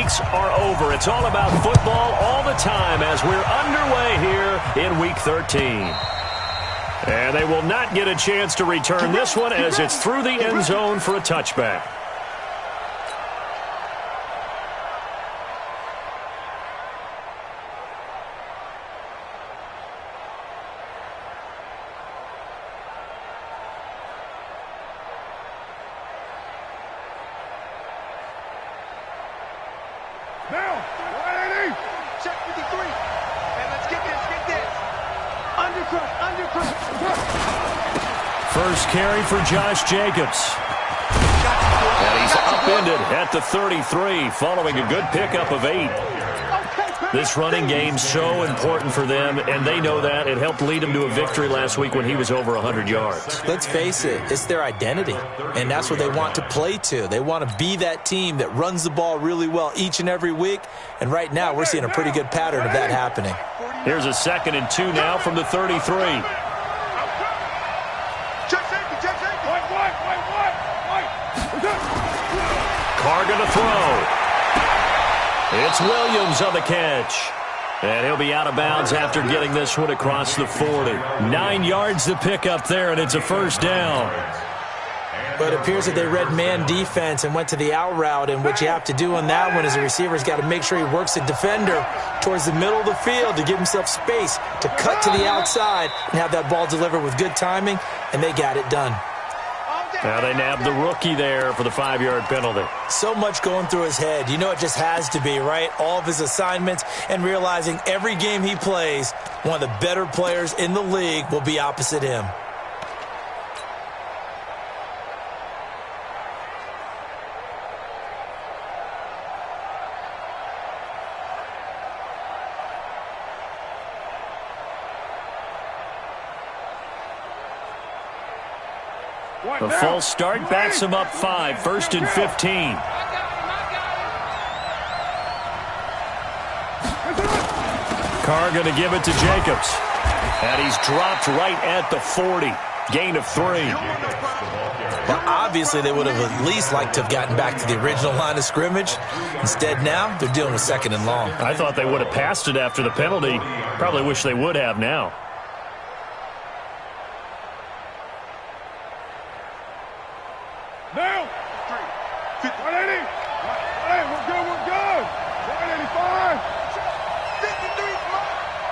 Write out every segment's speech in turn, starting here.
moments are over. It's all about football all the time as we're underway here in Week 13. And they will not get a chance to return this one as it's through the end zone for a touchback. First carry for Josh Jacobs. And he's upended at the 33 following a good pickup of 8. This running game's so important for them, and they know that. It helped lead them to a victory last week when he was over 100 yards. Let's face it, it's their identity, and that's what they want to play to. They want to be that team that runs the ball really well each and every week, and right now we're seeing a pretty good pattern of that happening. Here's a 2nd and 2 now from the 33. Carr going to throw. It's Williams on the catch. And he'll be out of bounds after getting this one across the 40. 9 yards to pick up there, and it's a first down. But it appears that they read man defense and went to the out route, and what you have to do on that one is the receiver's got to make sure he works the defender towards the middle of the field to give himself space to cut to the outside and have that ball delivered with good timing, and they got it done. Now they nabbed the rookie there for the 5-yard penalty. So much going through his head. You know it just has to be, right? All of his assignments and realizing every game he plays, one of the better players in the league will be opposite him. A false start backs him up 5, 1st and 15. Carr going to give it to Jacobs. And he's dropped right at the 40. Gain of 3. Well, obviously they would have at least liked to have gotten back to the original line of scrimmage. Instead now, they're dealing with 2nd and long. I thought they would have passed it after the penalty. Probably wish they would have now. Now, 180. Hey, we're good. 185. 53 is mine.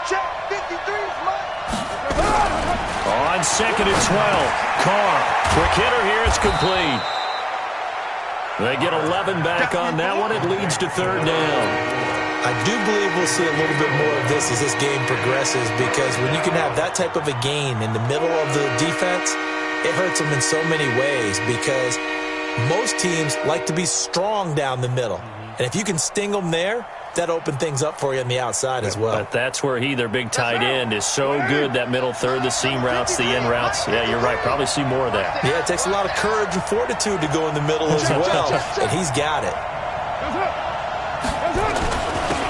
Check. 53 is mine. On 2nd and 12. Carr. Quick hitter here. It's complete. They get 11 back on that one. It leads to 3rd down. I do believe we'll see a little bit more of this as this game progresses, because when you can have that type of a gain in the middle of the defense, it hurts them in so many ways, because most teams like to be strong down the middle. And if you can sting them there, that opens things up for you on the outside as well. But that's where their big tight end, is so good, that middle third, the seam routes, the in routes. Yeah, you're right. Probably see more of that. Yeah, it takes a lot of courage and fortitude to go in the middle as well, and he's got it.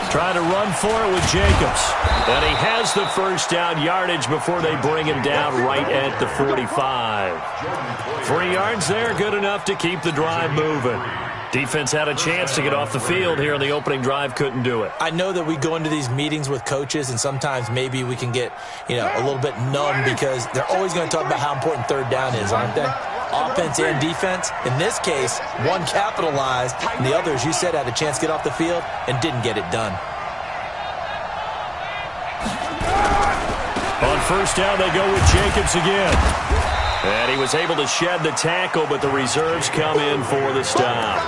Trying to run for it with Jacobs. And he has the first down yardage before they bring him down right at the 45. 3 yards there, good enough to keep the drive moving. Defense had a chance to get off the field here in the opening drive, couldn't do it. I know that we go into these meetings with coaches, and sometimes maybe we can get, a little bit numb, because they're always going to talk about how important 3rd down is, aren't they? Offense and defense. In this case, one capitalized, and the other, as you said, had a chance to get off the field and didn't get it done. On 1st down, they go with Jacobs again. And he was able to shed the tackle, but the reserves come in for the stop.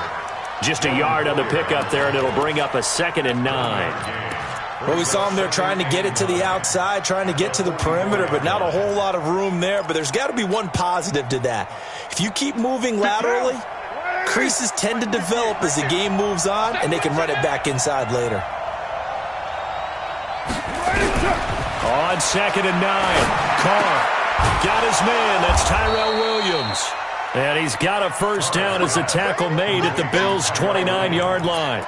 Just a yard on the pickup there, and it'll bring up a 2nd and 9. Well, we saw him there trying to get it to the outside, trying to get to the perimeter, but not a whole lot of room there. But there's got to be one positive to that. If you keep moving laterally, creases tend to develop as the game moves on, and they can run it back inside later. On 2nd and 9, Carr got his man. That's Tyrell Williams. And he's got a first down as the tackle made at the Bills' 29-yard line.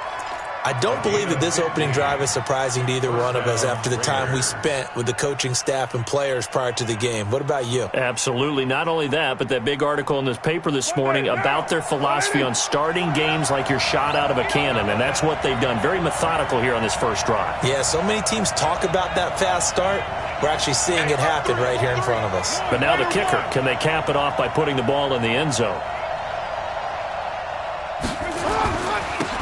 I don't believe that this opening drive is surprising to either one of us after the time we spent with the coaching staff and players prior to the game. What about you? Absolutely. Not only that, but that big article in this paper this morning about their philosophy on starting games like you're shot out of a cannon, and that's what they've done. Very methodical here on this first drive. Yeah, so many teams talk about that fast start. We're actually seeing it happen right here in front of us. But now the kicker. Can they cap it off by putting the ball in the end zone?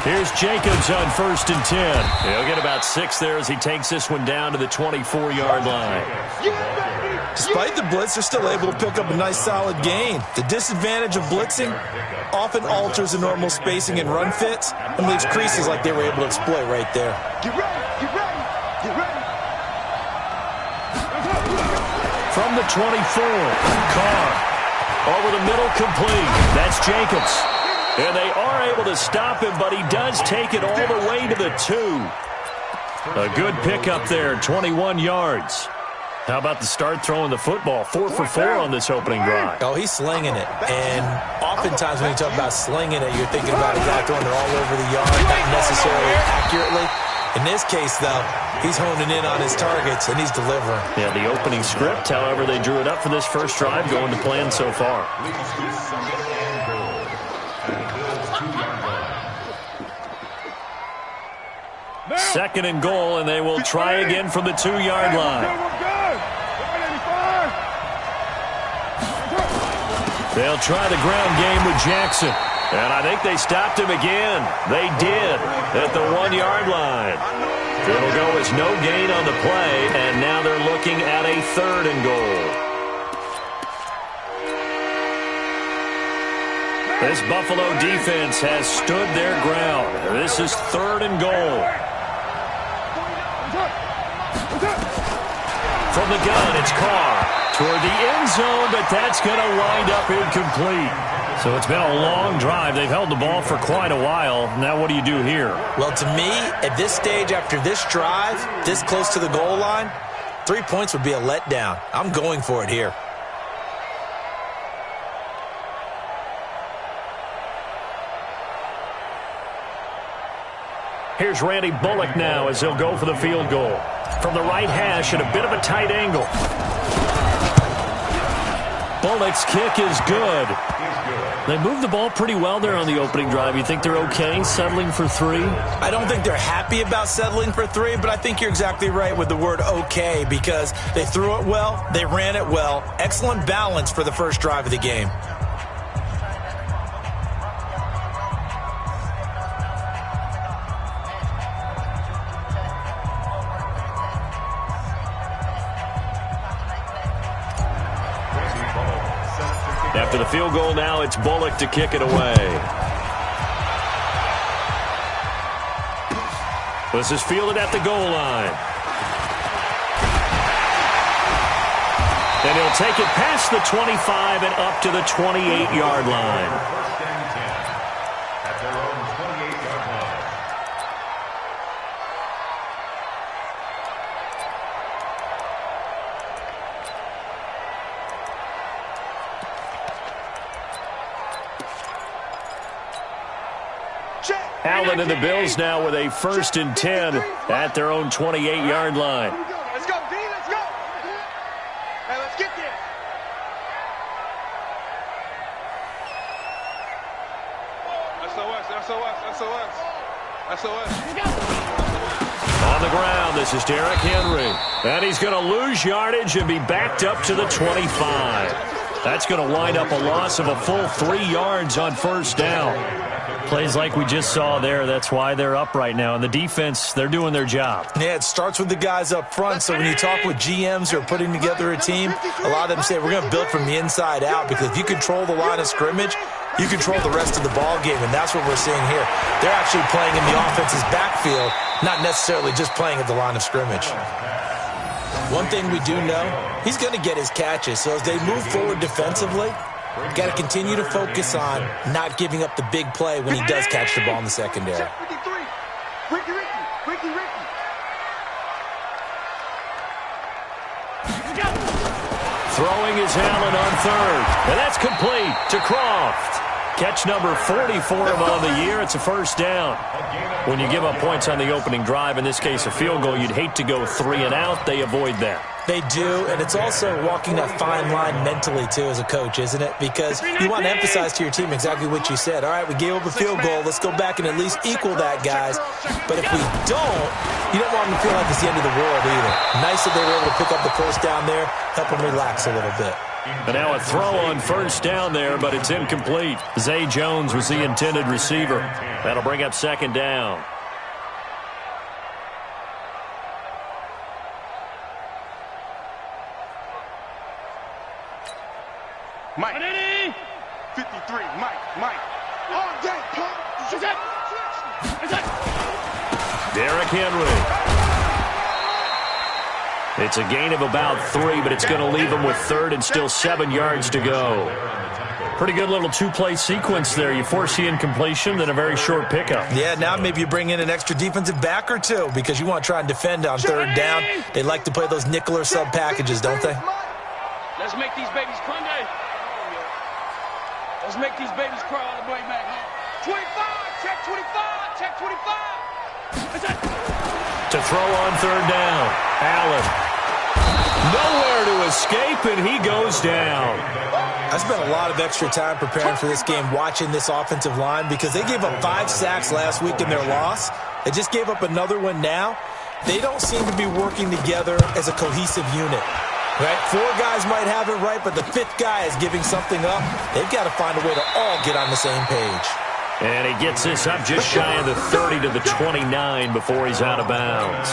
Here's Jacobs on 1st and 10. He'll get about 6 there as he takes this one down to the 24-yard line. Despite the blitz, they're still able to pick up a nice solid gain. The disadvantage of blitzing often alters the normal spacing and run fits and leaves creases like they were able to exploit right there. Get ready, get ready, get ready. From the 24, Carr. Over the middle, complete. That's Jacobs. And they are able to stop him, but he does take it all the way to the 2. A good pickup there, 21 yards. How about the start throwing the football? 4 for 4 on this opening drive. Oh, he's slinging it. And oftentimes when you talk about slinging it, you're thinking about a guy throwing it all over the yard, not necessarily accurately. In this case, though, he's honing in on his targets, and he's delivering. Yeah, the opening script, however, they drew it up for this first drive, going to plan so far. Second and goal, and they will try again from the 2-yard line. They'll try the ground game with Jackson. And I think they stopped him again. They did at the 1-yard line. It'll go as no gain on the play, and now they're looking at a 3rd and goal. This Buffalo defense has stood their ground. This is 3rd and goal. From the gun, it's Carr toward the end zone, but that's going to wind up incomplete. So it's been a long drive. They've held the ball for quite a while. Now what do you do here? Well, to me, at this stage after this drive, this close to the goal line, 3 points would be a letdown. I'm going for it here. Here's Randy Bullock now as he'll go for the field goal. From the right hash at a bit of a tight angle. Bullock's kick is good. They moved the ball pretty well there on the opening drive. You think they're okay settling for 3? I don't think they're happy about settling for 3, but I think you're exactly right with the word okay because they threw it well, they ran it well. Excellent balance for the first drive of the game. After the field goal now, it's Bullock to kick it away. This is fielded at the goal line. And he'll take it past the 25 and up to the 28-yard line. Allen and the Bills now with a 1st and 10 at their own 28-yard line. Let's go, D, let's go. Hey, let's get there. SOS. On the ground, this is Derrick Henry. And he's going to lose yardage and be backed up to the 25. That's going to wind up a loss of a full 3 yards on 1st down. Plays like we just saw there. That's why they're up right now. And the defense, they're doing their job. Yeah, it starts with the guys up front. So when you talk with GMs who are putting together a team, a lot of them say we're going to build from the inside out because if you control the line of scrimmage, you control the rest of the ball game, and that's what we're seeing here. They're actually playing in the offense's backfield, not necessarily just playing at the line of scrimmage. One thing we do know, he's going to get his catches. So as they move forward defensively, got to continue to focus on not giving up the big play when he does catch the ball in the secondary. Throwing is Allen on 3rd, and that's complete to Croft. Catch number 44 of on the year. It's a first down. When you give up points on the opening drive, in this case a field goal, you'd hate to go 3 and out. They avoid that. They do, and it's also walking that fine line mentally, too, as a coach, isn't it? Because you want to emphasize to your team exactly what you said. All right, we gave up a field goal. Let's go back and at least equal that, guys. But if we don't, you don't want them to feel like it's the end of the world either. Nice that they were able to pick up the first down there, help them relax a little bit. And now a throw on first down there, but it's incomplete. Zay Jones was the intended receiver. That'll bring up second down. Mike. 53, Mike. All day, pump. Derrick Henry. It's a gain of about 3, but it's going to leave him with third and still 7 yards to go. Pretty good little two-play sequence there. You force the incompletion, then a very short pickup. Yeah, now maybe you bring in an extra defensive back or two because you want to try and defend on third down. They like to play those nickel or sub packages, don't they? Let's make these babies cry. Let's make these babies cry all the way back home. 25, check 25, check 25. To throw on third down, Allen. Nowhere to escape, and he goes down. I spent a lot of extra time preparing for this game watching this offensive line because they gave up 5 sacks last week in their loss. They just gave up another one now. They don't seem to be working together as a cohesive unit. Right? 4 guys might have it right, but the 5th guy is giving something up. They've got to find a way to all get on the same page. And he gets this up just shy of the 30 to the 29 before he's out of bounds.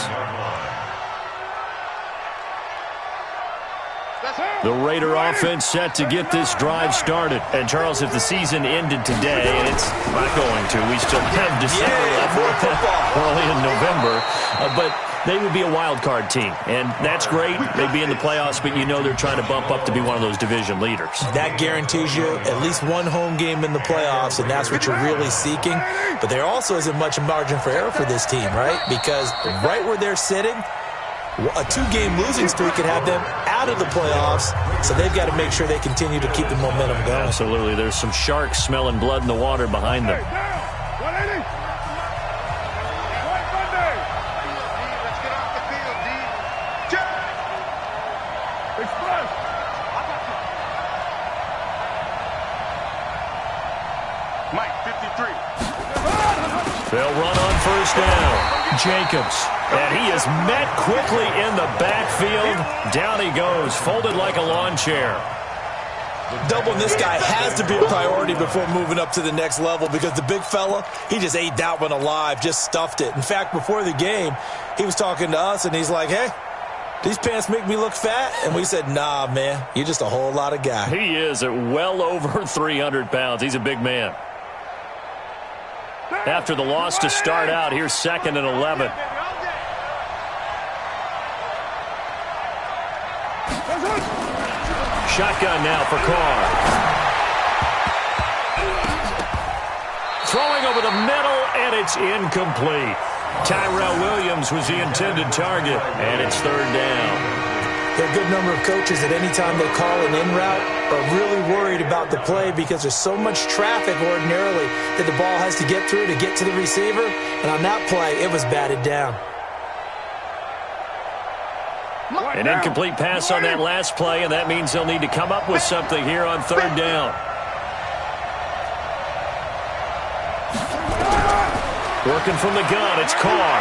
The Raider offense set to get this drive started. And, Charles, if the season ended today, and it's not going to, we still have December left, early in November, but they would be a wild card team. And that's great. They'd be in the playoffs, but you know they're trying to bump up to be one of those division leaders. That guarantees you at least one home game in the playoffs, and that's what you're really seeking. But there also isn't much margin for error for this team, right? Because right where they're sitting, a 2-game losing streak could have them out of the playoffs, so they've got to make sure they continue to keep the momentum going. Absolutely. There's some sharks smelling blood in the water behind them. Mike, 53. They'll run on first down. Jacobs. And he is met quickly in the backfield. Down he goes, folded like a lawn chair. Doubling this guy has to be a priority before moving up to the next level because the big fella, he just ate that one alive, just stuffed it. In fact, before the game, he was talking to us, and he's like, hey, these pants make me look fat? And we said, nah, man, you're just a whole lot of guy. He is at well over 300 pounds. He's a big man. After the loss to start out, here's 2nd and 11. Shotgun now for Carr. Throwing over the middle, and it's incomplete. Tyrell Williams was the intended target, and it's 3rd down. There are a good number of coaches that any time they call an in route are really worried about the play because there's so much traffic ordinarily that the ball has to get through to get to the receiver. And on that play, it was batted down. An incomplete pass on that last play, and that means they'll need to come up with something here on 3rd down. Working from the gun, it's Carr.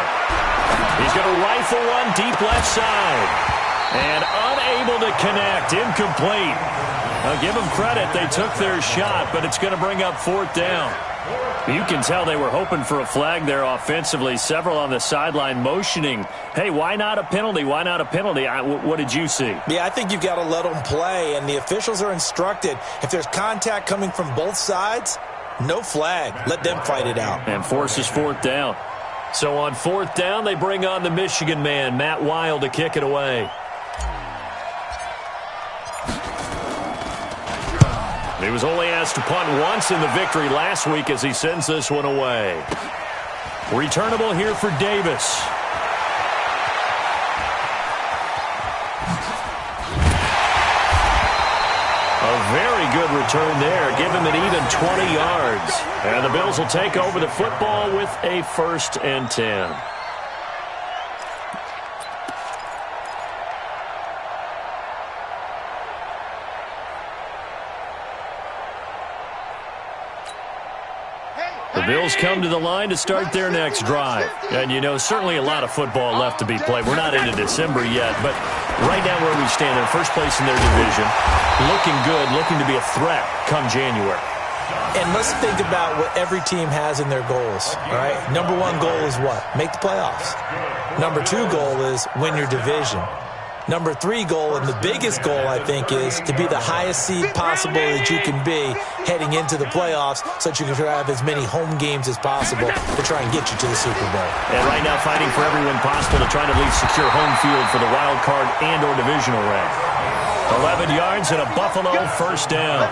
He's going to rifle one deep left side. And unable to connect, incomplete. Now give them credit, they took their shot, but it's going to bring up 4th down. You can tell they were hoping for a flag there offensively. Several on the sideline motioning, hey, why not a penalty? Why not a penalty? What did you see? Yeah, I think you've got to let them play, and the officials are instructed. If there's contact coming from both sides, no flag. Let them fight it out. And forces 4th down. So on 4th down, they bring on the Michigan man, Matt Wild, to kick it away. He was only asked to punt once in the victory last week as he sends this one away. Returnable here for Davis. A very good return there. Give him an even 20 yards. And the Bills will take over the football with a 1st and 10. The Bills come to the line to start their next drive. And, you know, certainly a lot of football left to be played. We're not into December yet, but right now where we stand, in first place in their division, looking good, looking to be a threat come January. And let's think about what every team has in their goals, all right? Number 1 goal is what? Make the playoffs. Number 2 goal is win your division. Number 3 goal, and the biggest goal, I think, is to be the highest seed possible that you can be heading into the playoffs so that you can have as many home games as possible to try and get you to the Super Bowl. And right now fighting for everyone possible to try to at least secure home field for the wild card and or divisional round. 11 yards and a Buffalo 1st down.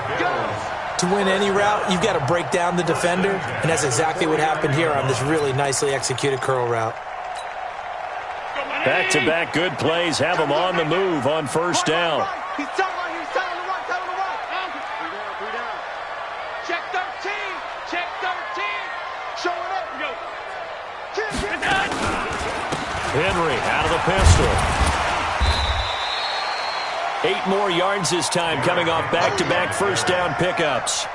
To win any route, you've got to break down the defender, and that's exactly what happened here on this really nicely executed curl route. Back-to-back good plays have him on the move on 1st down. He's telling the right. Three down. Check 13. Check 13. Show it up. Go. Henry out of the pistol. 8 more yards this time coming off back-to-back 1st down pickups.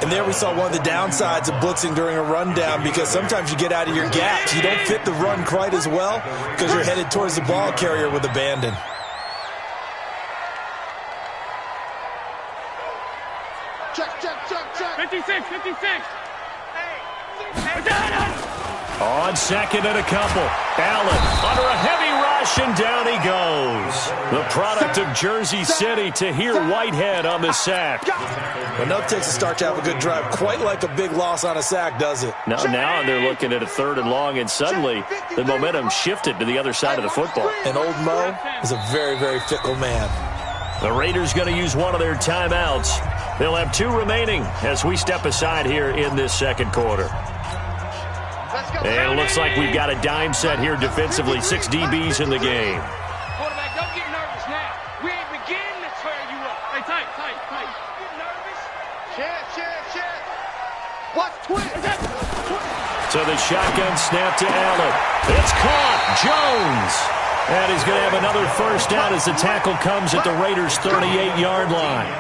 And there we saw one of the downsides of blitzing during a rundown, because sometimes you get out of your gaps. You don't fit the run quite as well because you're headed towards the ball carrier with abandon. Check. 56. On 2nd and a couple. Allen under a heavy rush, and down he goes. The product of Jersey City, Tahir Whitehead on the sack. But no takes a start to have a good drive, quite like a big loss on a sack, does it? Now they're looking at a 3rd and long, and suddenly the momentum shifted to the other side of the football. And old Mo is a very, very fickle man. The Raiders going to use one of their timeouts. They'll have 2 remaining as we step aside here in this 2nd quarter. And it looks like we've got a dime set here defensively. 6 DBs in the game. Quarterback, don't get nervous now. We ain't beginning to tear you up. Hey, tight. Get nervous. Check. Watch twist. So the shotgun snap to Allen. It's caught. Jones. And he's going to have another 1st down as the tackle comes at the Raiders' 38-yard line.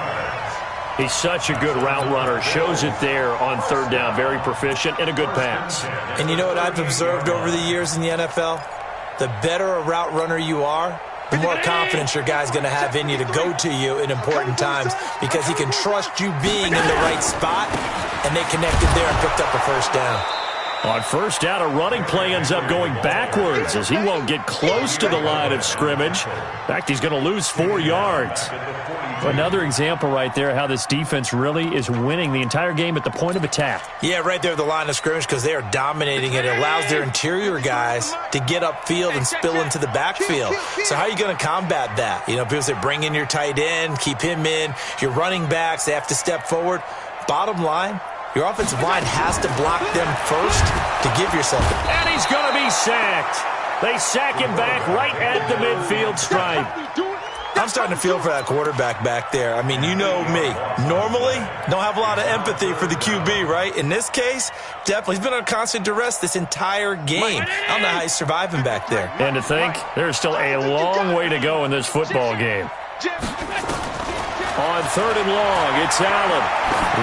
He's such a good route runner. Shows it there on 3rd down. Very proficient and a good pass. And you know what I've observed over the years in the NFL? The better a route runner you are, the more confidence your guy's going to have in you to go to you in important times, because he can trust you being in the right spot, and they connected there and picked up a 1st down. On 1st down, a running play ends up going backwards as he won't get close to the line of scrimmage. In fact, he's going to lose 4 yards. Another example right there how this defense really is winning the entire game at the point of attack. Yeah, right there at the line of scrimmage, because they are dominating it. It allows their interior guys to get upfield and spill into the backfield. So how are you going to combat that? You know, people say bring in your tight end, keep him in. Your running backs, they have to step forward. Bottom line, your offensive line has to block them first to give yourself it. And he's going to be sacked. They sack him back right at the midfield stripe. I'm starting to feel for that quarterback back there. I mean, you know me. Normally, don't have a lot of empathy for the QB, right? In this case, definitely. He's been under constant duress this entire game. I don't know how he's surviving back there. And to think, there's still a long way to go in this football game. On 3rd and long, it's Allen.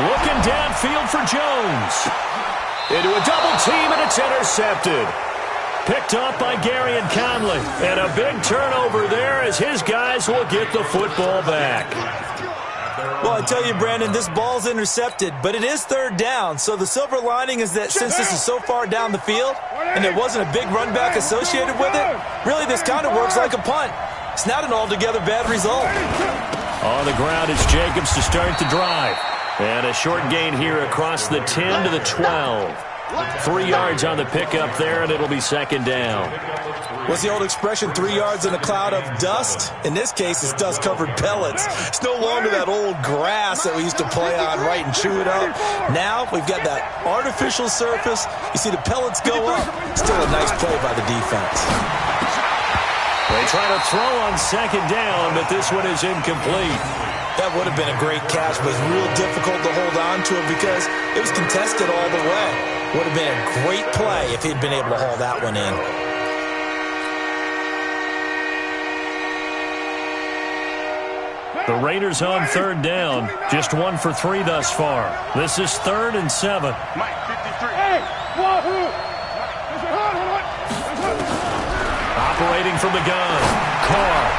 Looking downfield for Jones. Into a double team, and it's intercepted. Picked up by Gary and Conley. And a big turnover there as his guys will get the football back. Well, I tell you, Brandon, this ball's intercepted, but it is 3rd down. So the silver lining is that since this is so far down the field and there wasn't a big run back associated with it, really this kind of works like a punt. It's not an altogether bad result. On the ground is Jacobs to start the drive. And a short gain here across the 10 to the 12. 3 yards on the pickup there, and it'll be 2nd down. What's the old expression, 3 yards in a cloud of dust? In this case, it's dust-covered pellets. It's no longer that old grass that we used to play on, right, and chew it up. Now we've got that artificial surface. You see the pellets go up. Still a nice play by the defense. They try to throw on second down, but this one is incomplete. That would have been a great catch, but it was real difficult to hold on to it because it was contested all the way. Would have been a great play if he'd been able to haul that one in. The Raiders on third down. Just 1 for 3 thus far. This is 3rd and 7. Mike, 53. Hey, wahoo! Operating from the gun. Carr.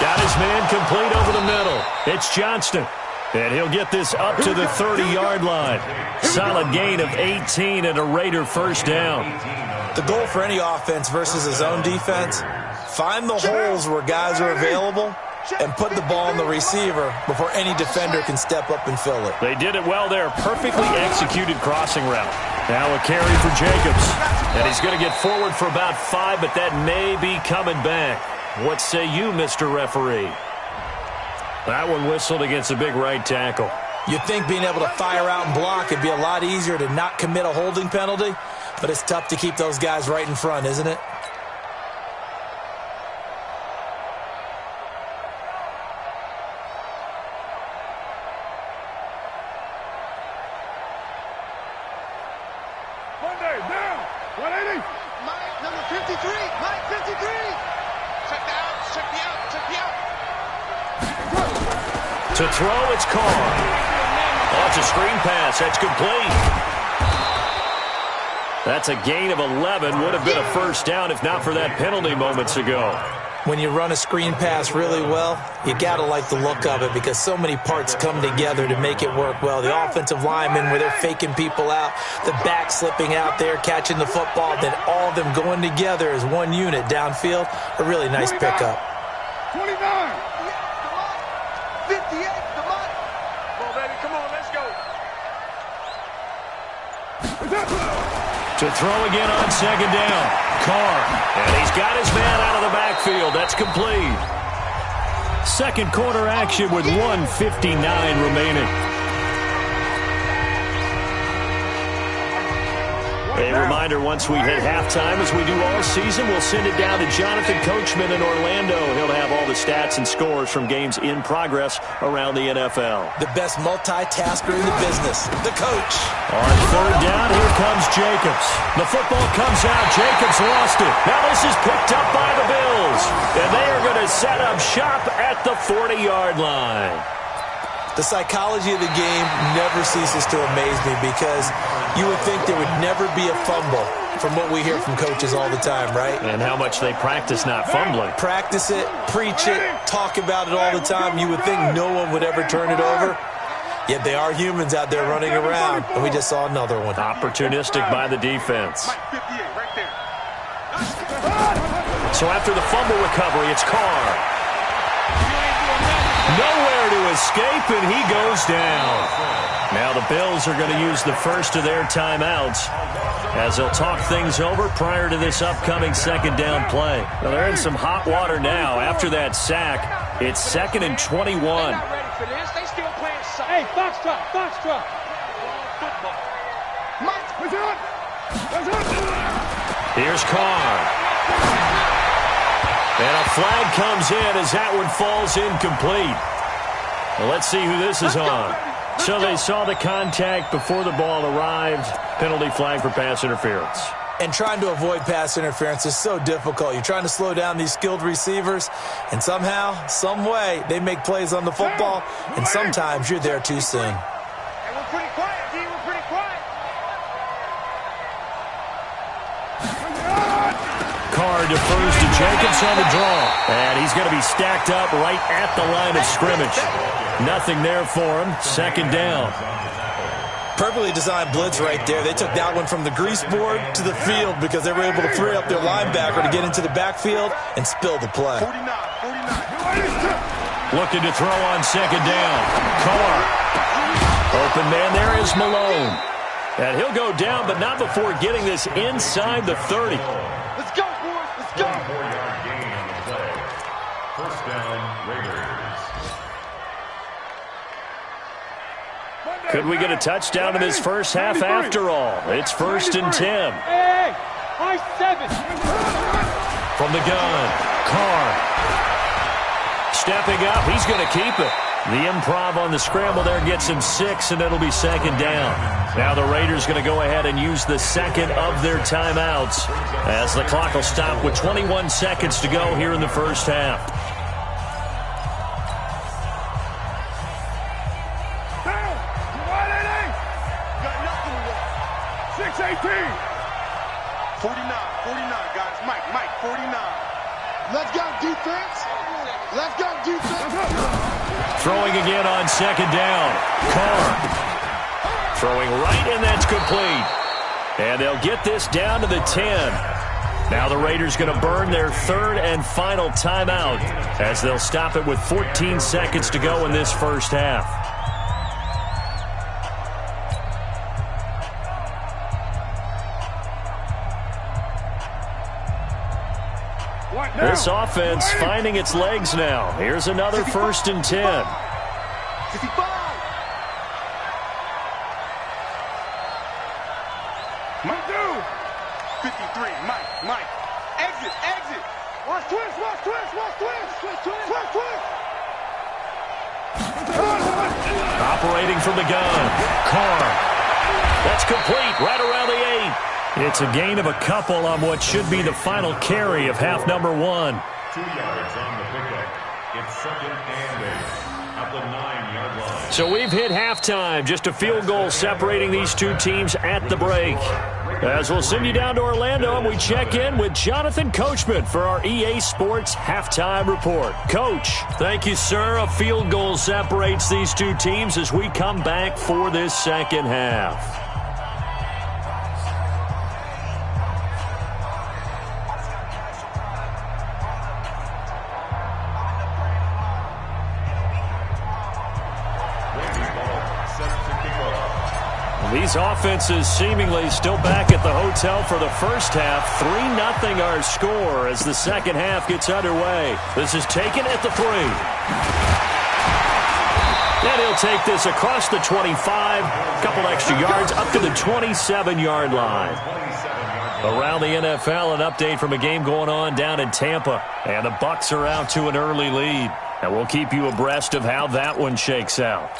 Got his man complete over the middle. It's Johnston. And he'll get this up to the 30-yard line. Solid gain of 18 and a Raider first down. The goal for any offense versus his own defense, find the holes where guys are available and put the ball in the receiver before any defender can step up and fill it. They did it well there. Perfectly executed crossing route. Now a carry for Jacobs. And he's going to get forward for about 5, but that may be coming back. What say you, Mr. Referee? That one whistled against a big right tackle. You'd think being able to fire out and block would be a lot easier to not commit a holding penalty, but it's tough to keep those guys right in front, isn't it? Monday, down. 180. Mike, number 53. Mike, 53. Check the out. Check the out. Check the out. To throw, it's Carr. Oh, it's a screen pass. That's complete. That's a gain of 11. Would have been a first down if not for that penalty moments ago. When you run a screen pass really well, you got to like the look of it because so many parts come together to make it work well. The offensive linemen where they're faking people out, the back slipping out there, catching the football, then all of them going together as one unit downfield. A really nice pickup. 29. 58. Come on. Come on, baby. Come on, let's go. To throw again on second down. Carr. And he's got his man out of the backfield. That's complete. Second quarter action with 1:59 remaining. A reminder, once we hit halftime, as we do all season, we'll send it down to Jonathan Coachman in Orlando. He'll have all the stats and scores from games in progress around the NFL. The best multitasker in the business, the coach. On third down, here comes Jacobs. The football comes out. Jacobs lost it. Now this is picked up by the Bills. And they are going to set up shop at the 40-yard line. The psychology of the game never ceases to amaze me because you would think there would never be a fumble from what we hear from coaches all the time, right? And how much they practice not fumbling. Practice it, preach it, talk about it all the time. You would think no one would ever turn it over. Yet they are humans out there running around, and we just saw another one. Opportunistic by the defense. Mike, 58, right there. So after the fumble recovery, it's Carr. Nowhere to escape, and he goes down. Now the Bills are going to use the first of their timeouts as they'll talk things over prior to this upcoming second down play. Well, they're in some hot water now. After that sack, it's 2nd and 21. They're not ready for this. They still playing soccer. Hey, foxtrot, foxtrot. Football. Mike, Here's Carr. And a flag comes in as that one falls incomplete. Well, let's see who this is on. So they saw the contact before the ball arrived. Penalty flag for pass interference. And trying to avoid pass interference is so difficult. You're trying to slow down these skilled receivers, and somehow, some way, they make plays on the football, and sometimes you're there too soon. Hey, we're pretty quiet, D. We're pretty quiet. Carr defers to Jacobs on the draw. And he's going to be stacked up right at the line of scrimmage. Nothing there for him. Second down. Perfectly designed blitz right there. They took that one from the grease board to the field because they were able to free up their linebacker to get into the backfield and spill the play. 49. Looking to throw on second down. Carr. Open man there is Malone. And he'll go down, but not before getting this inside the 30. let's go, boys. Let's go. 4-yard gain on the play. First down, Raiders. Could we get a touchdown in this first half after all? It's 1st and 10. Hey, I 7. From the gun. Carr. Stepping up, he's going to keep it. The improv on the scramble there gets him 6, and it'll be second down. Now the Raiders going to go ahead and use the second of their timeouts as the clock will stop with 21 seconds to go here in the first half. Down. 6-18. 49, guys. Mike, 49. Let's go, defense. Let's go, defense. Throwing again on second down. Carr. Throwing right, and that's complete. And they'll get this down to the 10. Now the Raiders going to burn their third and final timeout as they'll stop it with 14 seconds to go in this first half. This offense finding its legs now. Here's another 1st and 10. 55. Mike, dude. 53. Mike. Exit. Watch twist. Operating from the gun. Carr. That's complete right around the 8. It's a gain of a couple on what should be the final carry of half number 1. 2 yards on the pickup. It's 2nd and 8 at the 9-yard line. So we've hit halftime. Just a field goal separating these two teams at the break. As we'll send you down to Orlando, and we check in with Jonathan Coachman for our EA Sports Halftime Report. Coach, thank you, sir. A field goal separates these two teams as we come back for this second half. These offenses seemingly still back at the hotel for the first half. 3-0 our score as the second half gets underway. This is taken at the 3. And he'll take this across the 25. A couple extra yards up to the 27-yard line. Around the NFL, an update from a game going on down in Tampa. And the Bucs are out to an early lead. And we'll keep you abreast of how that one shakes out.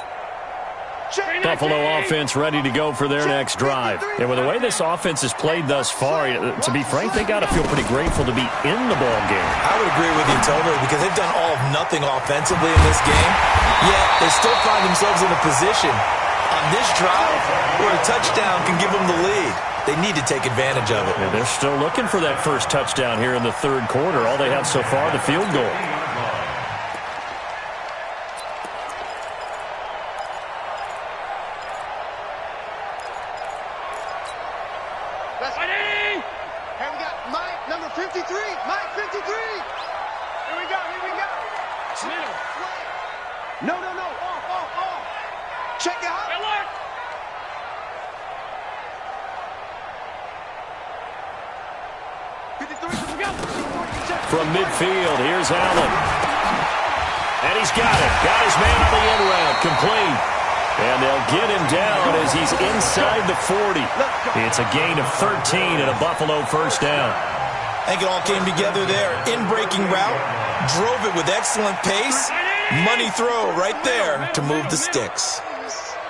Buffalo offense ready to go for their next drive. And with the way this offense has played thus far, to be frank, they got to feel pretty grateful to be in the ball game. I would agree with you totally because they've done all of nothing offensively in this game, yet they still find themselves in a position on this drive where a touchdown can give them the lead. They need to take advantage of it. And they're still looking for that first touchdown here in the third quarter. All they have so far, the field goal. From midfield, here's Allen. And he's got it. Got his man on the end route. Complete. And they'll get him down as he's inside the 40. It's a gain of 13 and a Buffalo first down. I think it all came together there. In-breaking route. Drove it with excellent pace. Money throw right there to move the sticks.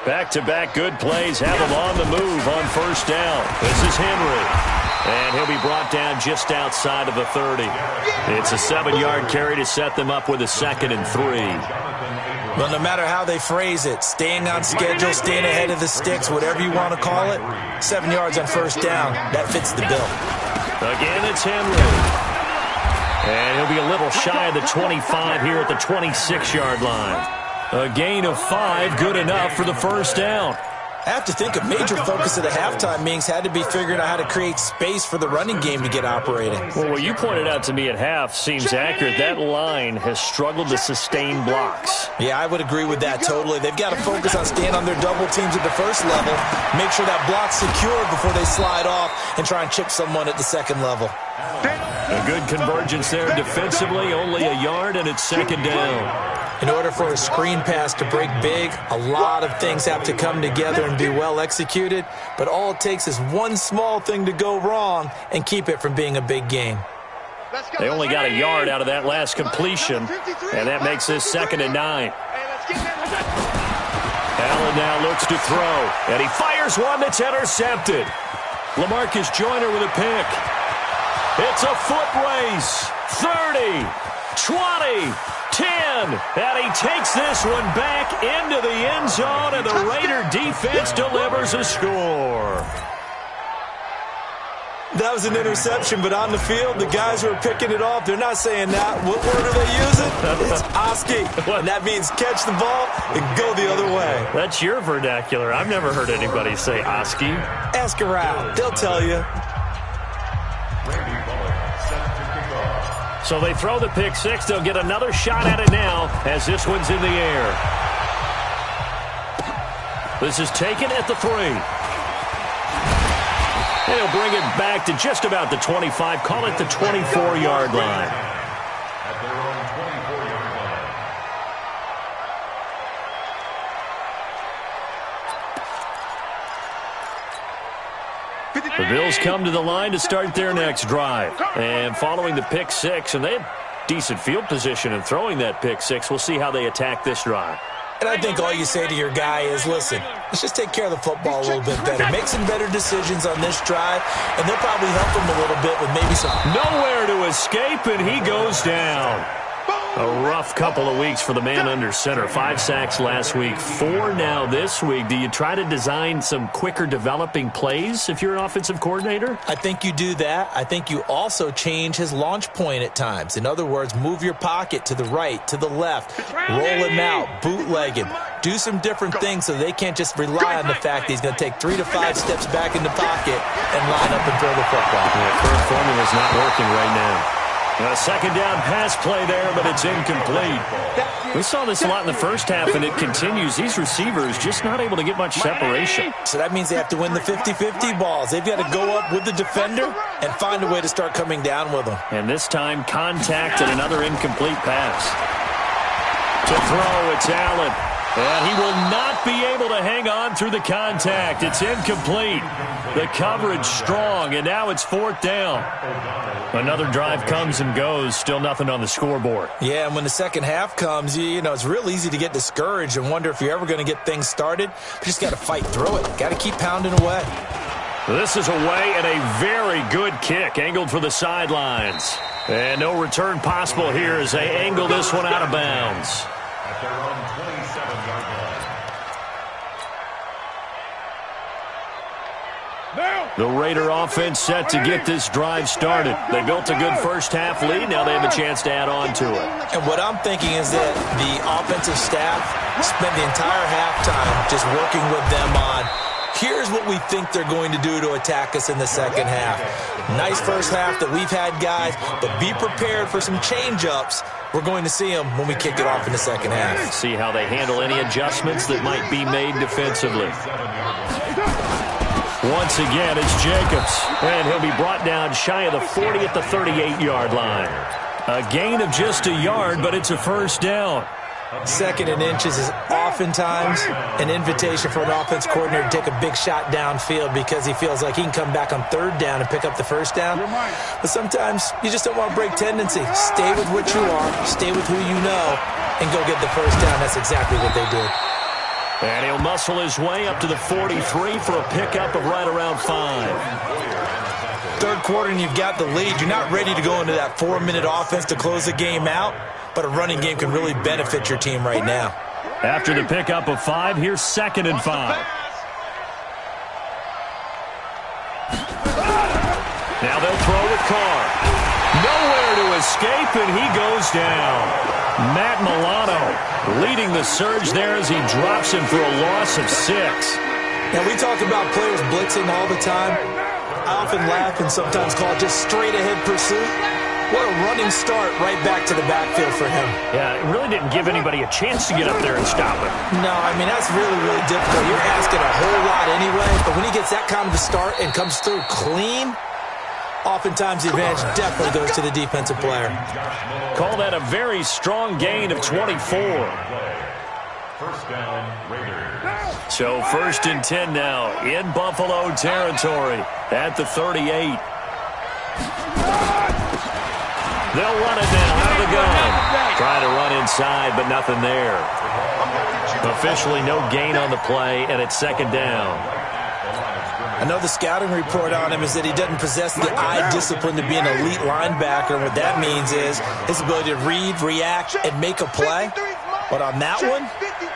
Back-to-back good plays have him on the move on first down. This is Henry. And he'll be brought down just outside of the 30. It's a 7-yard carry to set them up with a 2nd and 3. Well, no matter how they phrase it, staying on schedule, staying ahead of the sticks, whatever you want to call it, 7 yards on first down, that fits the bill. Again, it's Henry. And he'll be a little shy of the 25 here at the 26-yard line. A gain of 5, good enough for the first down. I have to think a major focus of the halftime meetings had to be figuring out how to create space for the running game to get operating. Well, what you pointed out to me at half seems accurate. That line has struggled to sustain blocks. Yeah, I would agree with that totally. They've got to focus on staying on their double teams at the first level, make sure that block's secure before they slide off and try and chip someone at the second level. A good convergence there defensively, only a yard, and it's second down. In order for a screen pass to break big, a lot of things have to come together and be well executed, but all it takes is one small thing to go wrong and keep it from being a big game. They only got a yard out of that last completion, and that makes this 2nd and 9. Allen now looks to throw, and he fires one that's intercepted. LaMarcus Joyner with a pick. It's a foot race. 30, 20, 10, and he takes this one back into the end zone, and the Raider defense delivers a score. That was an interception, but on the field, the guys who are picking it off, they're not saying that. What word are they using? It's Oski, and that means catch the ball and go the other way. That's your vernacular. I've never heard anybody say Oski. Ask around. They'll tell you. So they throw the pick six. They'll get another shot at it now as this one's in the air. This is taken at the 3. They'll bring it back to just about the 25. Call it the 24-yard line. At their own 24-yard line. The Bills come to the line to start their next drive. And following the pick six, and they have decent field position in throwing that pick six. We'll see how they attack this drive. And I think all you say to your guy is, listen, let's just take care of the football a little bit better. Make some better decisions on this drive, and they'll probably help him a little bit with maybe some... Nowhere to escape, and he goes down. A rough couple of weeks for the man under center. 5 sacks last week, 4 now this week. Do you try to design some quicker developing plays if you're an offensive coordinator? I think you do that. I think you also change his launch point at times. In other words, move your pocket to the right, to the left, roll him out, bootleg him. Do some different things so they can't just rely on the fact that he's going to take 3 to 5 steps back in the pocket and line up and throw the football. Yeah, current formula's not working right now. A second down pass play there, but it's incomplete. We saw this a lot in the first half, and it continues. These receivers just not able to get much separation. So that means they have to win the 50-50 balls. They've got to go up with the defender and find a way to start coming down with them. And this time, contact and another incomplete pass. To throw, it's Allen. And he will not be able to hang on through the contact. It's incomplete. The coverage strong, and now it's 4th down. Another drive comes and goes. Still nothing on the scoreboard. Yeah, and when the second half comes, you know, it's real easy to get discouraged and wonder if you're ever going to get things started. You just got to fight through it. Got to keep pounding away. This is away and a very good kick, angled for the sidelines. And no return possible here as they angle this one out of bounds. At their own 27-yard line. The Raider offense set to get this drive started. They built a good first-half lead. Now they have a chance to add on to it. And what I'm thinking is that the offensive staff spent the entire halftime just working with them on, here's what we think they're going to do to attack us in the second half. Nice first half that we've had, guys, but be prepared for some change-ups. We're going to see them when we kick it off in the second half. See how they handle any adjustments that might be made defensively. Once again, it's Jacobs, and he'll be brought down shy of the 40 at the 38-yard line. A gain of just a yard, but it's a first down. 2nd and inches is oftentimes an invitation for an offense coordinator to take a big shot downfield because he feels like he can come back on 3rd down and pick up the first down. But sometimes you just don't want to break tendency. Stay with what you are, stay with who you know, and go get the first down. That's exactly what they did. And he'll muscle his way up to the 43 for a pickup of right around 5. 3rd quarter and you've got the lead. You're not ready to go into that 4-minute offense to close the game out, but a running game can really benefit your team right now. After the pickup of 5, here's 2nd and 5. Now they'll throw with Carr. Nowhere to escape, and he goes down. Matt Milano leading the surge there as he drops him for a loss of 6. Now, we talk about players blitzing all the time. I often laugh and sometimes call it just straight-ahead pursuit. What a running start right back to the backfield for him. Yeah, it really didn't give anybody a chance to get up there and stop him. No, I mean, that's really, really difficult. You're asking a whole lot anyway, but when he gets that kind of a start and comes through clean, oftentimes the advantage definitely goes to the defensive player. Call that a very strong gain of 24. First down, Raiders. So 1st and 10 now in Buffalo territory at the 38. They'll run it now out of the gun. Trying to run inside, but nothing there. Officially no gain on the play, and it's second down. I know the scouting report on him is that he doesn't possess the eye discipline to be an elite linebacker. What that means is his ability to read, react, and make a play. But on that one,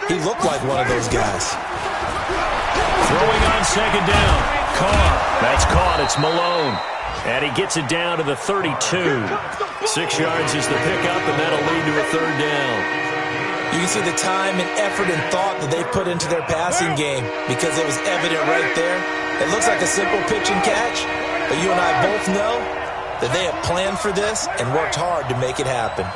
he looked like one of those guys. Throwing on second down. Carr. That's caught. It's Malone. And he gets it down to the 32. 6 yards is the pickup, and that'll lead to a third down. You can see the time and effort and thought that they put into their passing game because it was evident right there. It looks like a simple pitch and catch, but you and I both know that they have planned for this and worked hard to make it happen.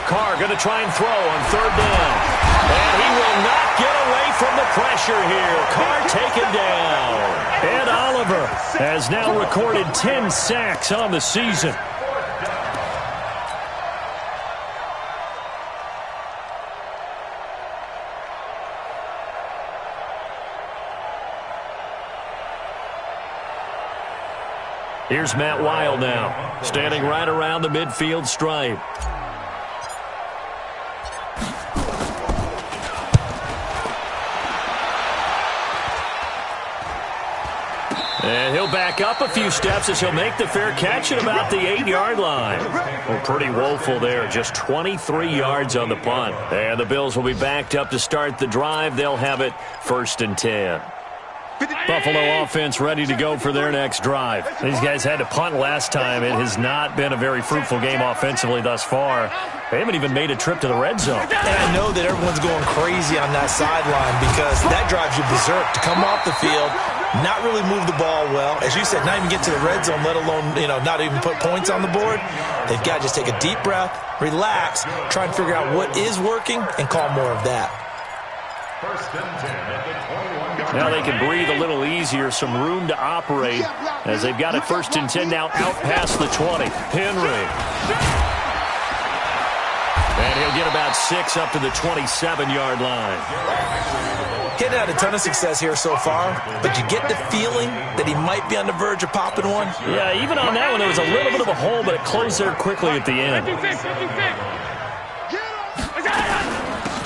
Carr going to try and throw on third down. And he will not get away from the pressure here. Carr taken down. And Oliver has now recorded 10 sacks on the season. Here's Matt Wild now, standing right around the midfield stripe. And he'll back up a few steps as he'll make the fair catch at about the 8-yard line. Well, pretty woeful there, just 23 yards on the punt. And the Bills will be backed up to start the drive. They'll have it 1st and 10. Buffalo offense ready to go for their next drive. These guys had to punt last time. It has not been a very fruitful game offensively thus far. They haven't even made a trip to the red zone. And I know that everyone's going crazy on that sideline because that drives you berserk to come off the field, not really move the ball well. As you said, not even get to the red zone, let alone, not even put points on the board. They've got to just take a deep breath, relax, try and figure out what is working, and call more of that. Now they can breathe a little easier, some room to operate as they've got it 1st and 10 now out past the 20. Henry. And he'll get about 6 up to the 27-yard line. Getting had a ton of success here so far, but you get the feeling that he might be on the verge of popping one. Yeah, even on that one, there was a little bit of a hole, but it closed there quickly at the end.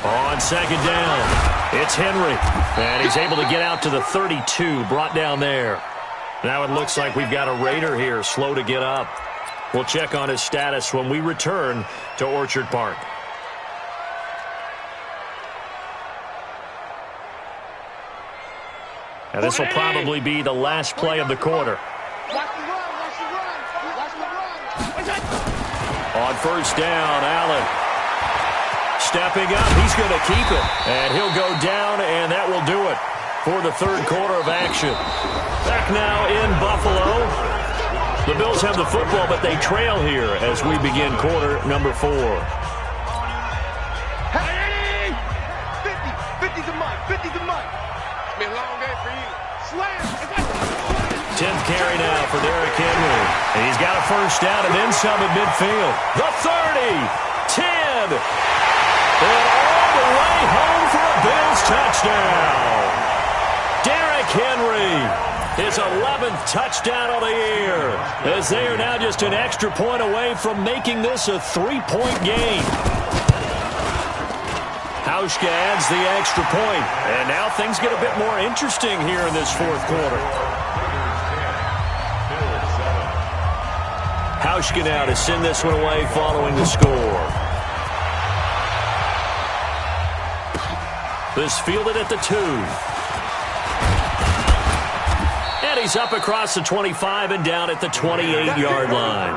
On second down, it's Henry. And he's able to get out to the 32, brought down there. Now it looks like we've got a Raider here, slow to get up. We'll check on his status when we return to Orchard Park. Now this will probably be the last play of the quarter. On first down, Allen. Stepping up, he's going to keep it. And he'll go down, and that will do it for the third quarter of action. Back now in Buffalo. The Bills have the football, but they trail here as we begin quarter number 4. Hey, 50's a month, 50's a month. It's been a long day for you. Slam. 10th carry now for Derrick Henry. And he's got a first down and then some at midfield. The 30, 10. And all the way home for a Bills touchdown. Derrick Henry, his 11th touchdown of the year, as they are now just an extra point away from making this a 3-point game. Hauschka adds the extra point, and now things get a bit more interesting here in this fourth quarter. Hauschka now to send this one away following the score. This fielded at the 2. And he's up across the 25 and down at the 28-yard line.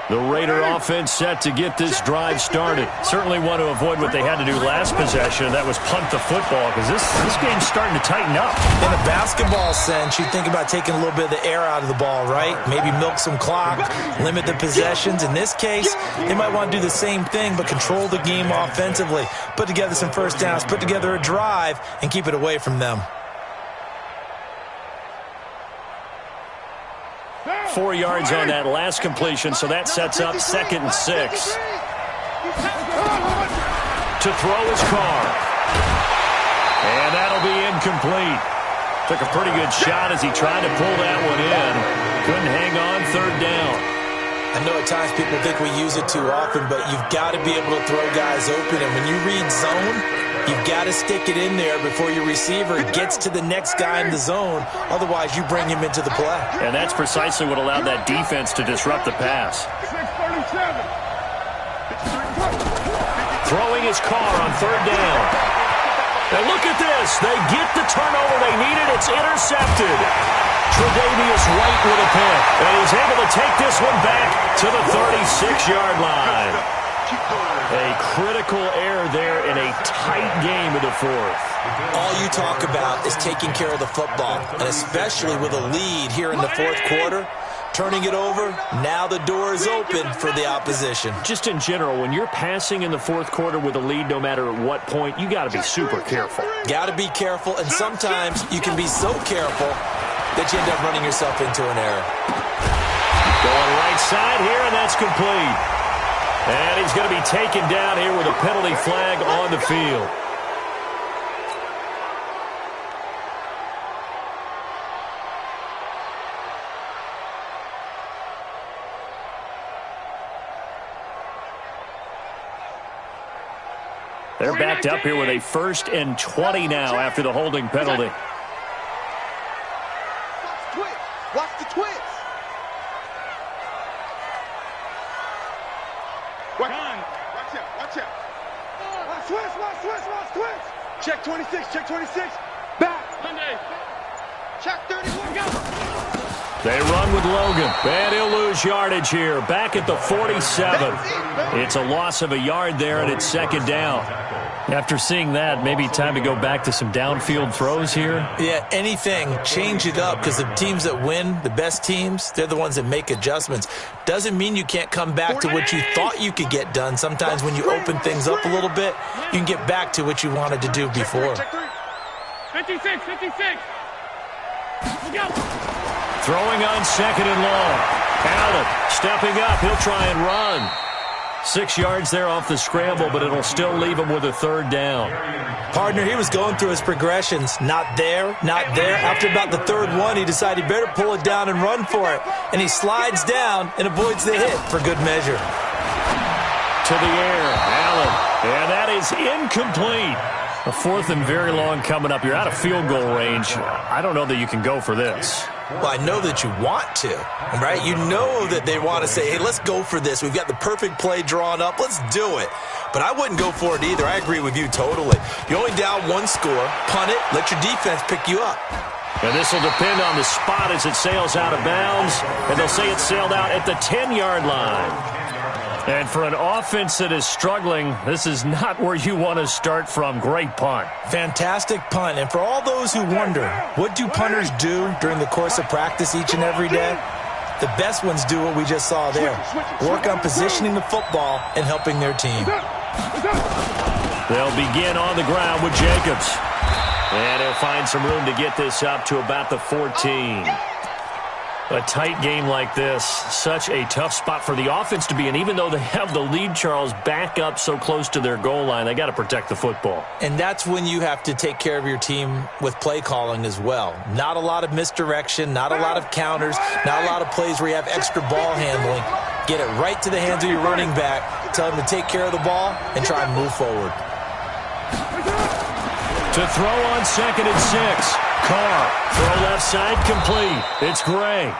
The Raider offense set to get this drive started. Certainly want to avoid what they had to do last possession, and that was punt the football, because this game's starting to tighten up. In a basketball sense, you think about taking a little bit of the air out of the ball, right? Maybe milk some clock, limit the possessions. In this case, they might want to do the same thing, but control the game offensively. Put together some first downs, put together a drive, and keep it away from them. 4 yards on that last completion, so that sets up 2nd and 6. to throw his car. And that'll be incomplete. Took a pretty good shot as he tried to pull that one in. Couldn't hang on, third down. I know at times people think we use it too often, but you've got to be able to throw guys open. And when you read zone, you've got to stick it in there before your receiver gets to the next guy in the zone. Otherwise, you bring him into the play. And that's precisely what allowed that defense to disrupt the pass. Throwing his car on third down. And look at this. They get the turnover they needed. It's intercepted. Tre'Davious White with a pick. And he's able to take this one back to the 36-yard line. A critical error there in a tight game in the fourth. All you talk about is taking care of the football, and especially with a lead here in the fourth quarter, turning it over, now the door is open for the opposition. Just in general, when you're passing in the fourth quarter with a lead, no matter at what point, you got to be super careful. Got to be careful, and sometimes you can be so careful that you end up running yourself into an error. Going right side here, and that's complete. And he's going to be taken down here with a penalty flag on the field. They're backed up here with a 1st and 20 now after the holding penalty. Watch the twist. Watch out, watch out. Watch twist. Check 26, check 26. Back. Monday. Check 31, go. They run with Logan. And he'll lose yardage here. Back at the 47. It's a loss of a yard there, and it's second down. After seeing that, maybe time to go back to some downfield throws here. Yeah, anything. Change it up, because the teams that win, the best teams, they're the ones that make adjustments. Doesn't mean you can't come back to what you thought you could get done. Sometimes when you open things up a little bit, you can get back to what you wanted to do before. 56. Throwing on 2nd and long. Allen stepping up. He'll try and run. 6 yards there off the scramble, but it'll still leave him with a third down. Partner, he was going through his progressions. Not there, not there. After about the third one, he decided he better pull it down and run for it. And he slides down and avoids the hit for good measure. To the air, Allen. And that is incomplete. A 4th and very long coming up. You're out of field goal range. I don't know that you can go for this. Well, I know that you want to, right? You know that they want to say, hey, let's go for this. We've got the perfect play drawn up. Let's do it. But I wouldn't go for it either. I agree with you totally. You're only down 1 score. Punt it. Let your defense pick you up. And this will depend on the spot as it sails out of bounds. And they'll say it sailed out at the 10-yard line. And for an offense that is struggling, this is not where you want to start from. Great punt. Fantastic punt. And for all those who wonder, what do punters do during the course of practice each and every day? The best ones do what we just saw there. Work on positioning the football and helping their team. They'll begin on the ground with Jacobs. And he'll find some room to get this up to about the 14. A tight game like this, such a tough spot for the offense to be in. Even though they have the lead, Charles, back up so close to their goal line, they got to protect the football. And that's when you have to take care of your team with play calling as well. Not a lot of misdirection, not a lot of counters, not a lot of plays where you have extra ball handling. Get it right to the hands of your running back, tell him to take care of the ball, and try and move forward. To throw on 2nd and 6. Carr, throw left side, complete. It's Gray.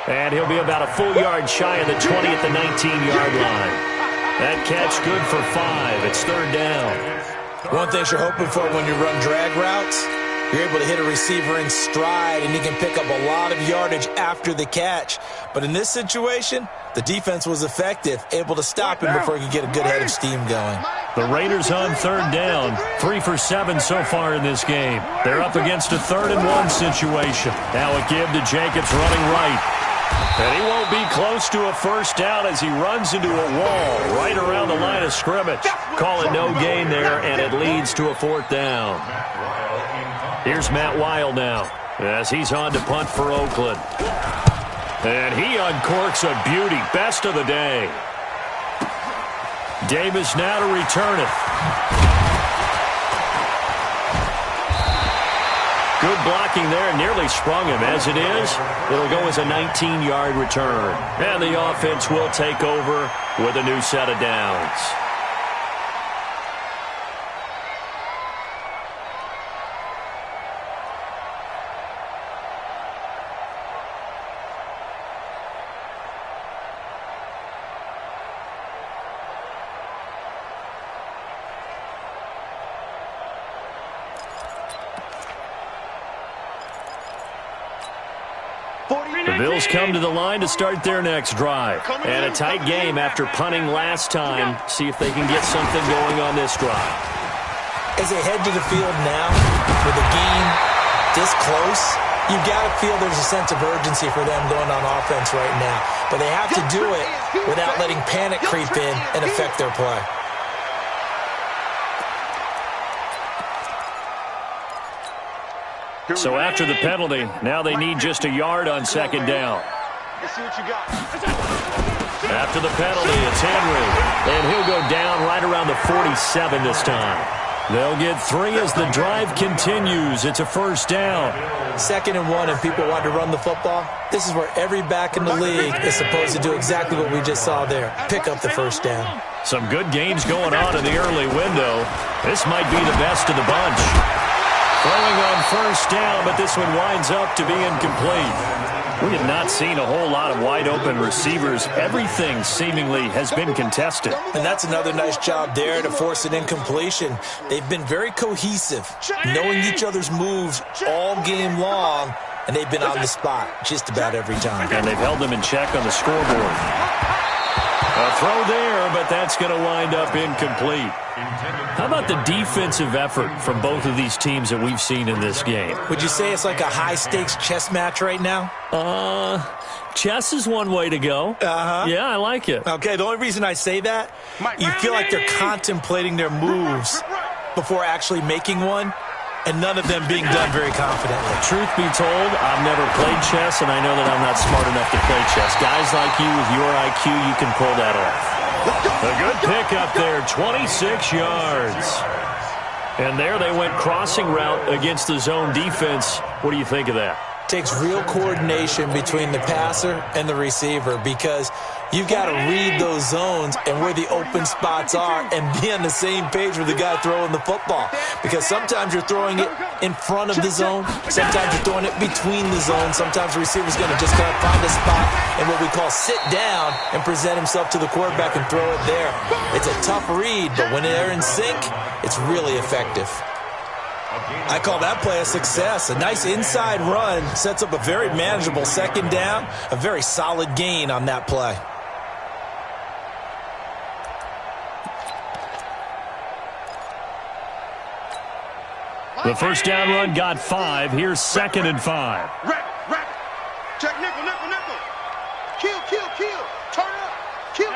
And he'll be about a full yard shy of the 20 at the 19-yard line. That catch good for 5. It's third down. One thing you're hoping for when you run drag routes, you're able to hit a receiver in stride, and he can pick up a lot of yardage after the catch. But in this situation, the defense was effective, able to stop him before he could get a good head of steam going. The Raiders on third down, 3 for 7 so far in this game. They're up against a 3rd and 1 situation. Now a give to Jacobs running right. And he won't be close to a first down as he runs into a wall right around the line of scrimmage. Call it no gain there, and it leads to a 4th down. Here's Matt Weil now as he's on to punt for Oakland. And he uncorks a beauty. Best of the day. Davis now to return it. Good blocking there, nearly sprung him. As it is, it'll go as a 19-yard return. And the offense will take over with a new set of downs. The Bills come to the line to start their next drive. And a tight game after punting last time. See if they can get something going on this drive. As they head to the field now, with the game this close, you've got to feel there's a sense of urgency for them going on offense right now. But they have to do it without letting panic creep in and affect their play. So after the penalty, now they need just a yard on second down. Let's see what you got. After the penalty, it's Henry. And he'll go down right around the 47 this time. They'll get 3 as the drive continues. It's a first down. 2nd and 1 and people want to run the football. This is where every back in the league is supposed to do exactly what we just saw there. Pick up the first down. Some good games going on in the early window. This might be the best of the bunch. Throwing on first down, but this one winds up to be incomplete. We have not seen a whole lot of wide-open receivers. Everything seemingly has been contested. And that's another nice job there to force an incompletion. They've been very cohesive, knowing each other's moves all game long, and they've been on the spot just about every time. And they've held them in check on the scoreboard. A throw there, but that's going to wind up incomplete. How about the defensive effort from both of these teams that we've seen in this game? Would you say it's like a high-stakes chess match right now? Chess is one way to go. Yeah, I like it. Okay, the only reason I say that, you feel like they're contemplating their moves before actually making one, and none of them being done very confidently. Truth be told, I've never played chess, and I know that I'm not smart enough to play chess. Guys like you with your IQ, you can pull that off. A good pickup there, 26 yards. And there they went crossing route against the zone defense. What do you think of that? Takes real coordination between the passer and the receiver because you've got to read those zones and where the open spots are and be on the same page with the guy throwing the football. Because sometimes you're throwing it in front of the zone. Sometimes you're throwing it between the zones. Sometimes the receiver's going to just kind of find a spot and what we call sit down and present himself to the quarterback and throw it there. It's a tough read, but when they're in sync, it's really effective. I call that play a success. A nice inside run sets up a very manageable second down. A very solid gain on that play. The first down run got 5. Here's 2nd and 5. Rap. Check nickel. Kill. Turn up. Kill.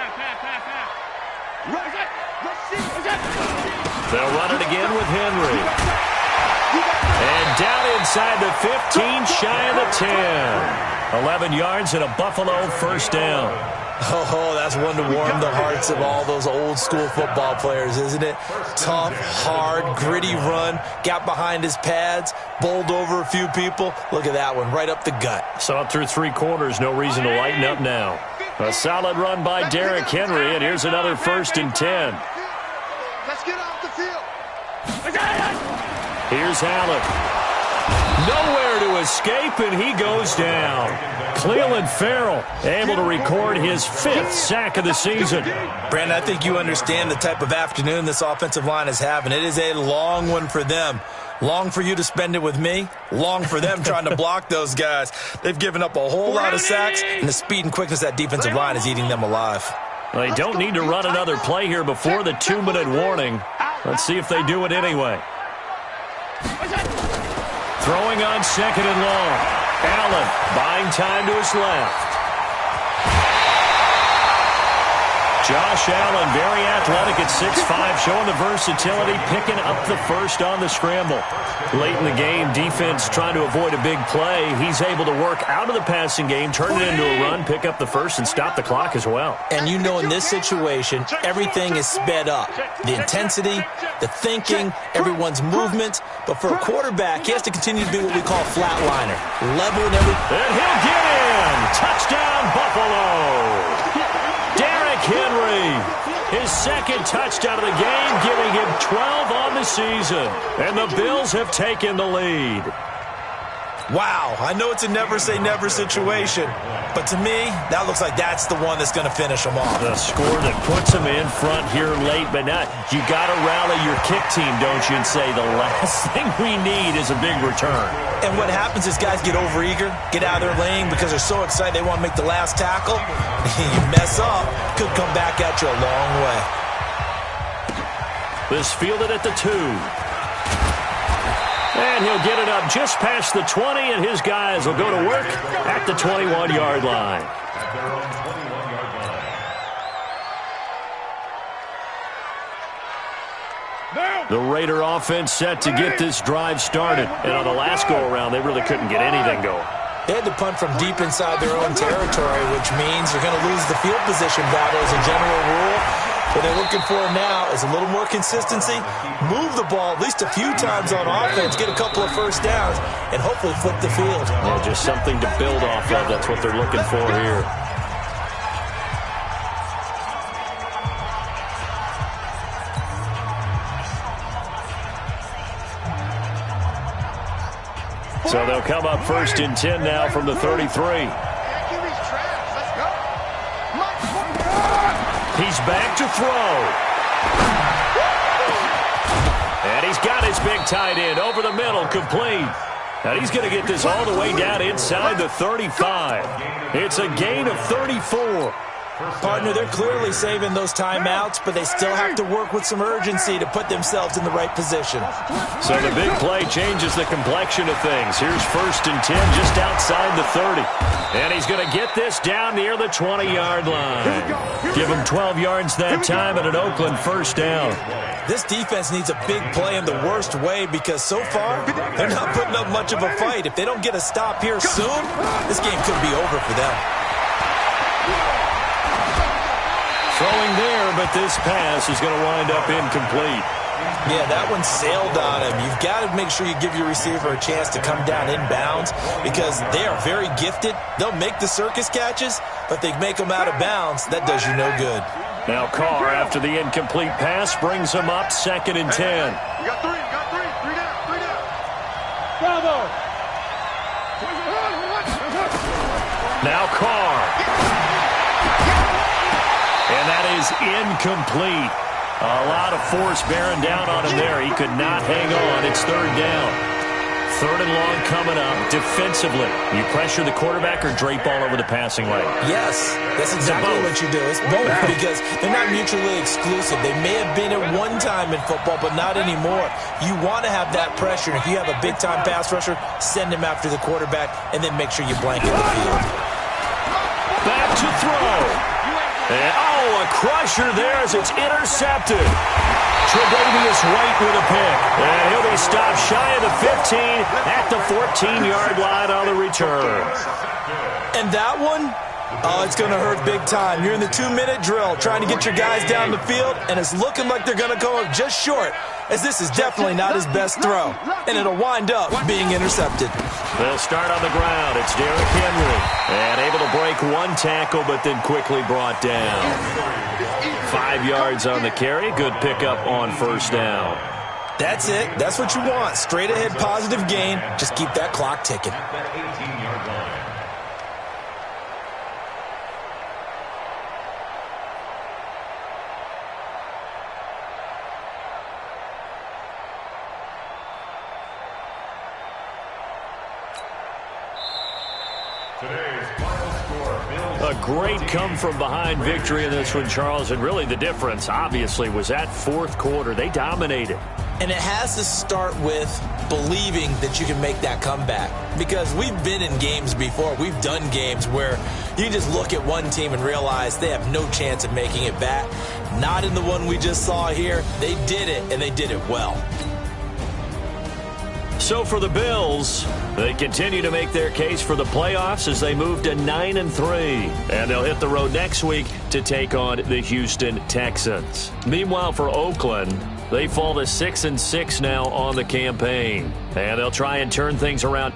They'll run it again with Henry. And down inside the 15, shy of the 10. 11 yards and a Buffalo first down. Oh, that's one to warm the hearts of all those old school football players, isn't it? Tough, hard, gritty run. Got behind his pads, bowled over a few people. Look at that one, right up the gut. Saw it through 3 quarters. No reason to lighten up now. A solid run by Derrick Henry, and here's another 1st and 10. Let's get off the field. Here's Allen. Nowhere to escape, and he goes down. Cleveland Farrell able to record his 5th sack of the season. Brandon, I think you understand the type of afternoon this offensive line is having. It is a long one for them. Long for you to spend it with me. Long for them trying to block those guys. They've given up a whole lot of sacks, and the speed and quickness of that defensive line is eating them alive. They don't need to run another play here before the 2-minute warning. Let's see if they do it anyway. Throwing on 2nd and long. Allen buying time to his left. Josh Allen, very athletic at 6'5", showing the versatility, picking up the first on the scramble. Late in the game, defense trying to avoid a big play. He's able to work out of the passing game, turn it into a run, pick up the first, and stop the clock as well. And you know in this situation, everything is sped up. The intensity, the thinking, everyone's movement. But for a quarterback, he has to continue to be what we call a flatliner. Level and everything. And he'll get in! Touchdown, Buffalo! Derrick Henry, his second touchdown of the game, giving him 12 on the season. And the Bills have taken the lead. Wow, I know it's a never-say-never situation, but to me, that looks like that's the one that's going to finish them off. The score that puts them in front here late, but not. You got to rally your kick team, don't you, and say the last thing we need is a big return. And what happens is guys get overeager, get out of their lane because they're so excited they want to make the last tackle. You mess up, could come back at you a long way. This fielded at the 2. And he'll get it up just past the 20, and his guys will go to work at the 21-yard line. At their own 21-yard line. The Raider offense set to get this drive started. And on the last go-around, they really couldn't get anything going. They had to punt from deep inside their own territory, which means you're going to lose the field position battle as a general rule. What they're looking for now is a little more consistency, move the ball at least a few times on offense, get a couple of first downs, and hopefully flip the field. Yeah, just something to build off of. That's what they're looking for here. So they'll come up 1st and 10 now from the 33. He's back to throw. And he's got his big tight end over the middle, complete. And he's going to get this all the way down inside the 35. It's a gain of 34. Partner, they're clearly saving those timeouts, but they still have to work with some urgency to put themselves in the right position. So the big play changes the complexion of things. Here's 1st and 10 just outside the 30. And he's going to get this down near the 20-yard line. Give him 12 yards that time and an Oakland first down. This defense needs a big play in the worst way because so far, they're not putting up much of a fight. If they don't get a stop here soon, this game could be over for them. Throwing there, but this pass is going to wind up incomplete. Yeah, that one sailed on him. You've got to make sure you give your receiver a chance to come down inbounds because they are very gifted. They'll make the circus catches, but they make them out of bounds. That does you no good. Now Carr, after the incomplete pass, brings him up 2nd and 10. You got three down. Bravo! Now Carr. And that is incomplete. A lot of force bearing down on him there. He could not hang on. It's 3rd down. 3rd and long coming up. Defensively, you pressure the quarterback or drape all over the passing lane? Yes, that's exactly what you do. It's both because they're not mutually exclusive. They may have been at one time in football, but not anymore. You want to have that pressure. If you have a big-time pass rusher, send him after the quarterback, and then make sure you blanket the field. Back to throw. And, a crusher there as it's intercepted. Tre'Davious White with a pick. And he'll be stopped shy of the 15 at the 14-yard line on the return. And that one, it's going to hurt big time. You're in the 2-minute drill trying to get your guys down the field, and it's looking like they're going to come up just short, as this is definitely not his best throw. And it'll wind up being intercepted. They'll start on the ground. It's Derrick Henry. And able to break one tackle, but then quickly brought down. 5 yards on the carry. Good pickup on 1st down. That's it. That's what you want. Straight ahead positive gain. Just keep that clock ticking. That 18-yard line. A great come-from-behind victory in this one, Charles. And really the difference, obviously, was that 4th quarter. They dominated. And it has to start with believing that you can make that comeback. Because we've been in games before. We've done games where you just look at one team and realize they have no chance of making it back. Not in the one we just saw here. They did it, and they did it well. So for the Bills, they continue to make their case for the playoffs as they move to 9-3. And they'll hit the road next week to take on the Houston Texans. Meanwhile, for Oakland, they fall to 6-6 now on the campaign. And they'll try and turn things around.